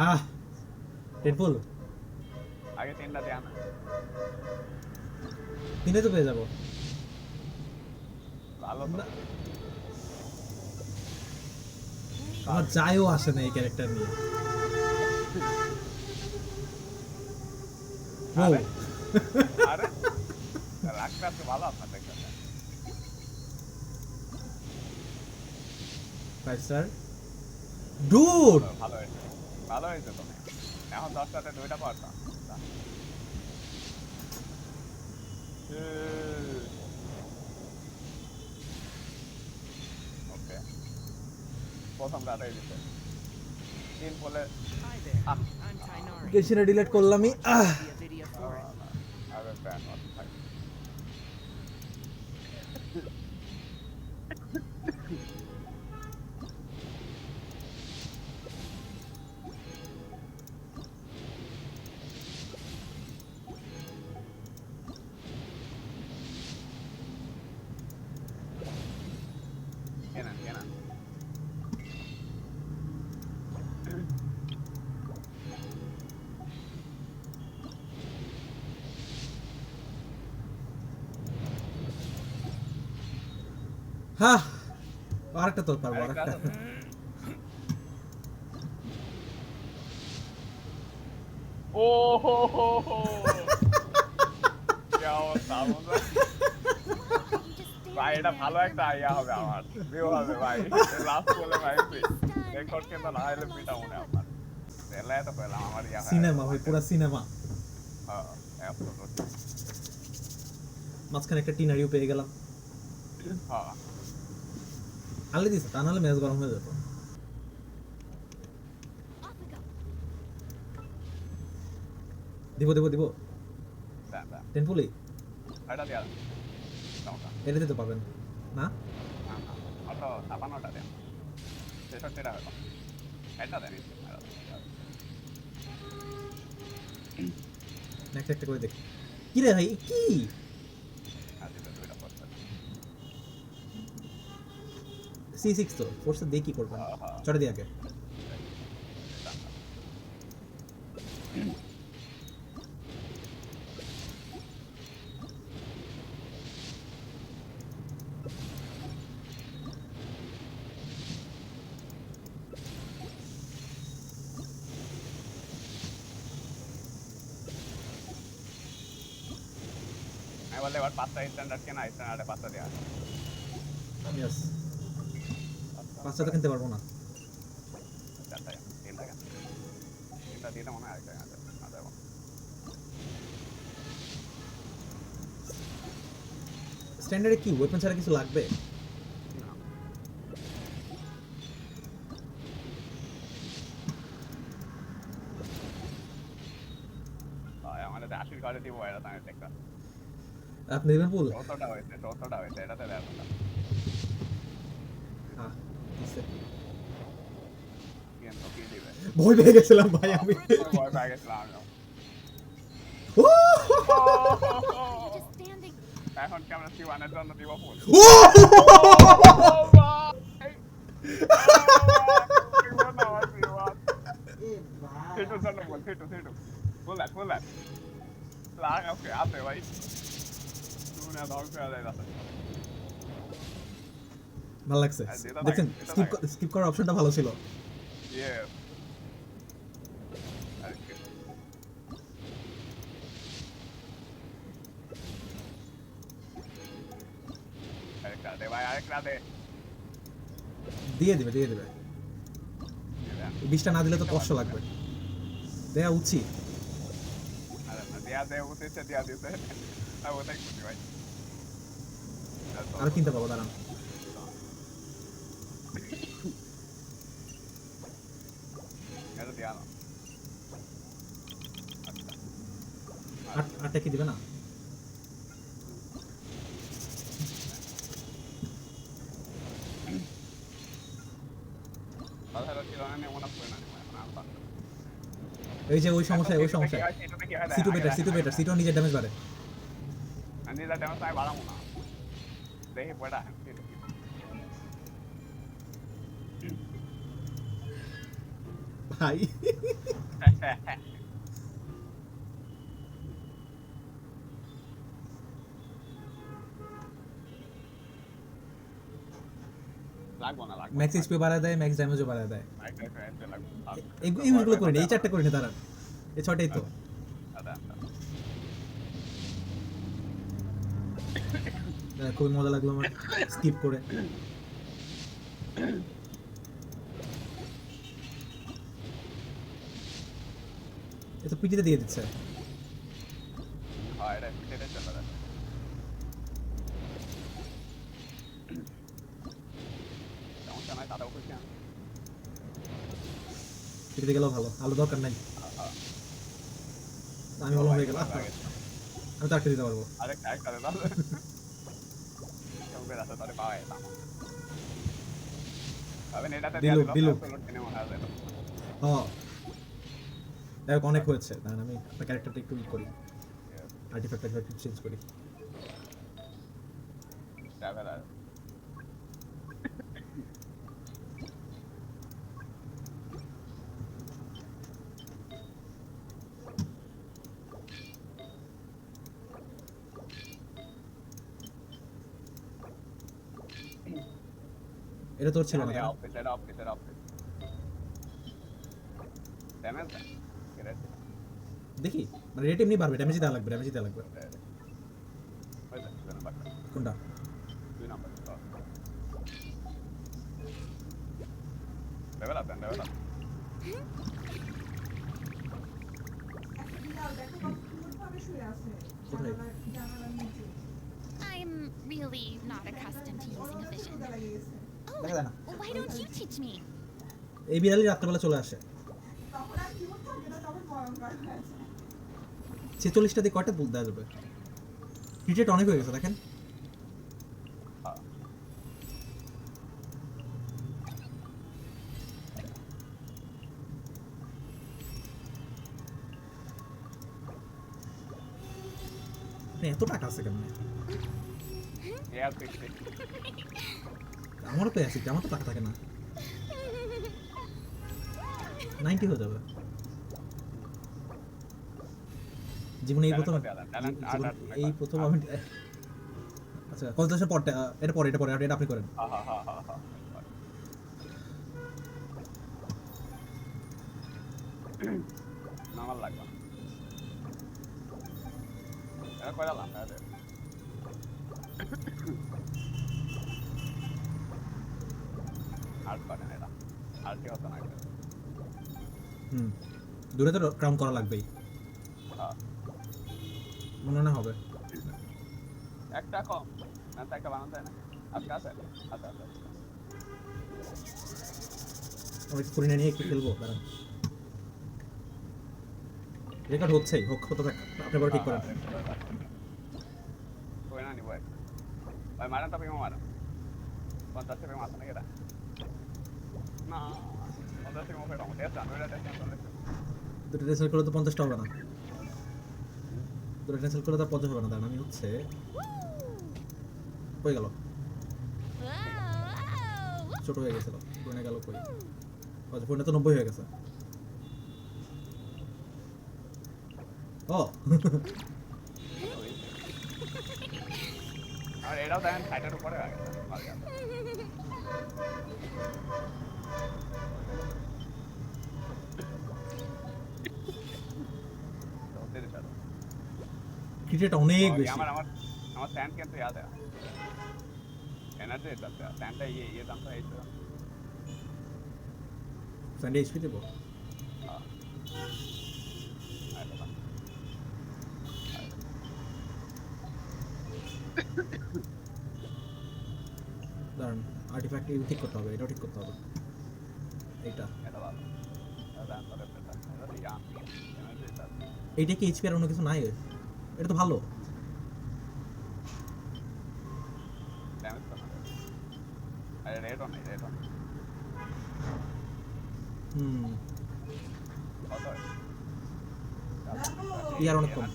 আহ টেনপুল আগে 3টা দেয়া না। তিনে তো পেয়ে যাবো। ভালো তো। না, আমার যায়ও আসে না এই ক্যারেক্টার নিয়ে। ও আরে আরে রাগটা তো ভালো আপনার দেখতে। 5 স্টার ডুড। ভালো হয়েছে, ভালো হয়েছে তুমি। এখন 10টাতে 2টা পারতা। ওকে, প্রথম রাতেই দিতে 3 বলে। Hi there, I'm Tainari. গেছিনা ডিলিট করলামই। The Avidia Forest. আরে ব্যান থাক। কেনা কেনা হ্যাঁ, আরেকটা তোর পারবো আরেকটা। ও হো হো হো কি অবস্থা বন্ধু? ভাই এটা ভালো একটা আইডিয়া হবে আমার, ভিউ হবে ভাই। লাস্ট বলে ভাই রেকর্ড কিন্তু না হলে পিটা মনে আমার এলাই তো পেলাম আমার ইয়া সিনেমা ভাই, পুরো সিনেমা। হ্যাঁ অ্যাবসলিউটলি। মাঝখানে একটা টিনারিও পেয়ে গেলাম। হ্যাঁ আনলে দিছে, তা নাহলে ম্যাচ গরম হয়ে যেত। দিব দিব দিব দেন দেন টেনপুলি এটা দিয়া দাও। এটা দিতে পারবেন না? না না অত 56টা দেন, 66টা হলো। এটা দেন একটা একটা করে দেখ। কি রে ভাই কি? আজকে 2টা পড়ছে। C6 তো ফোর্সে দিয়ে কি করবেন? চড়ে দিয়ে আগে। আমি বললে এবার 5টা স্ট্যান্ডার্ড কেনা, স্ট্যান্ডার্ডে 5টা দেওয়া। ইয়েস, 5টা তো কিনতে পারবো না। 4টা 3টা কেন 3টা দিয়ে মনে হয় আরেকটা আছে না দেবো। স্ট্যান্ডার্ডে কি ওয়েপন ছাড়া কিছু লাগবে? আমাদের 80 করে দিব এটা তো আমি দেখলাম। আপনি দেবেন পুল? 14টা হয়েছে এটাতে দেওয়ার কথা। হ্যাঁ দিছে। কিন্তু কি দিবে? ভয় পেয়ে গেছিলাম ভাই আমি। ভয় পেয়ে গেছিলাম আমিও। ও! এখন কি আমরা C1 এর জন্য দিব ফুল? ও! Full that. Lang auf Erde, ভাই। তুমি না দাও করে দেয় রাতে। ভালো লাগছে। দেখেন স্কিপ করার অপশনটা ভালো ছিল। Yes. আরেকটা দে ভাই, আরেকটা দে। দিয়ে দিবে 20টা না দিলে তো কষ্ট লাগবে। দেয়া উচিত। আরে না দেয়া দিতে। আর ওটাই খুশি ভাই। আর কিনতে পাবো দাঁড়ান। এটা দেয়া না। আটটা কি দিবে না? তাহলে ছিল না মনে পড়ে না এখন আর পারলাম। এই যে ওই সমস্যা সিটু বেটার সিটু নিজের ড্যামেজ বাড়ে। আমি যা ড্যামেজ পাই বাড়াবো না। দেখি পড়া ভাই লাগবো না লাগবো ম্যাক্স এক্সপি বাড়ায় দেয়, ম্যাক্স ড্যামেজও বাড়ায় দেয়। লাগবো এই ইউজগুলো করে নি, এই চারটা করে নি তারা, এই ছয়টাই তো। খুবই মজা লাগলো আমার স্কিপ করে। এ তো পিটিতে দিয়ে দিচ্ছে। হয় এটা এটা চলে যায় সমস্যা নাই তাড়াও করছি আমি পিটিতে গেলেও ভালো, আলো দরকার নাই। আমি হলাম হয়ে গেল, আমি তো একটা দিতে পারবো। আরে এক করে দাও কেমন রাস্তা ধরে পাওয়া যেতাম তবে এটাতে দিল টেনে মনে হয় যেত হ্যাঁ দেখ অনেক হয়েছে। না আমি আপনার ক্যারেক্টারটা একটু ই করি, আর্টিফ্যাক্ট চেঞ্জ করি। ট্রাভেলার এটা তোর ছিল না এটা তাই না? অফিস এটা অফিস এটা অফিস ড্যামেজ এটা দেখি মানে রেট এমনি বাড়বে, ড্যামেজ দেওয়া লাগবে, ড্যামেজ দেওয়া লাগবে। কোনটা? 2 number level up level up I'm really not accustomed to using a vision. দেখা যায় না। Oh, why don't you teach me? এই বিড়ালি রাত্রেবেলা চলে আসে। 46টা দিয়ে কয়টা বুল দেওয়া যাবে? ক্রিকেট অনেক হয়ে গেছে দেখেন। এত টাকা আছে কেমন? আমারও তো আছে, আমার তো টাকা থাকে না। 90 হয়ে যাবে। জীবনে এই প্রথম এই প্রথম আমি আচ্ছা কনসেশন পড়তে এটা পরে এটা আপনি করেন। আমার লাগবে এটা কয়টা লাভ আছে আর পারে না এটা আর কি হতো না দূরে তো ক্রাউন করা লাগবেই, হ্যাঁ মনে না হবে। একটা কম না তো একটা বানাতে হয় না আজকে আছে আচ্ছা আচ্ছা আমি স্ক্রিন নিয়ে একটু খেলবো দাঁড়ান। রেকর্ড হচ্ছেই হোক হতে থাক, আপনি বড় ঠিক করেন। কই না নিব ভাই মারেন তো পেমো মারেন 50 টাকা মাছ না এটা না 50 টাকা পেমো টেস্ট আনবে টেস্ট আনবে দুটো রেসেল করলে তো 50টা হবে না, দুটো রেসেল করলে তো 50 হবে না। দাঁড়ান আমি হচ্ছে কই গেল, Whoa! ছোট হয়ে গেছিল, পুরনো গেল কই। আচ্ছা পুরনো তো 90 হয়ে গেছে। ও আর এটাও দেখেন সাইডের উপরে আগে মার গেল ক্রিকেট অনেক বেশি। আমার আমার আমার স্যান্ড কিন্তু याद है এনার্জি যাচ্ছে স্যান্ডটা ये দামটা এই তো সানডে এইচপি দেবো। দাঁড়ান আর্টিফ্যাক্ট ঠিক করতে হবে, এটাও ঠিক করতে হবে। এইটা এটা ভালো এটা আনতে পেটা এটা ইয়া এনার্জি যাচ্ছে এইটা কি এইচপি আর অন্য কিছু নাই? এটা তো ভালো। ড্যামেজ তো না আরে রেড অন হুম কত ইয়ার অনেক কম।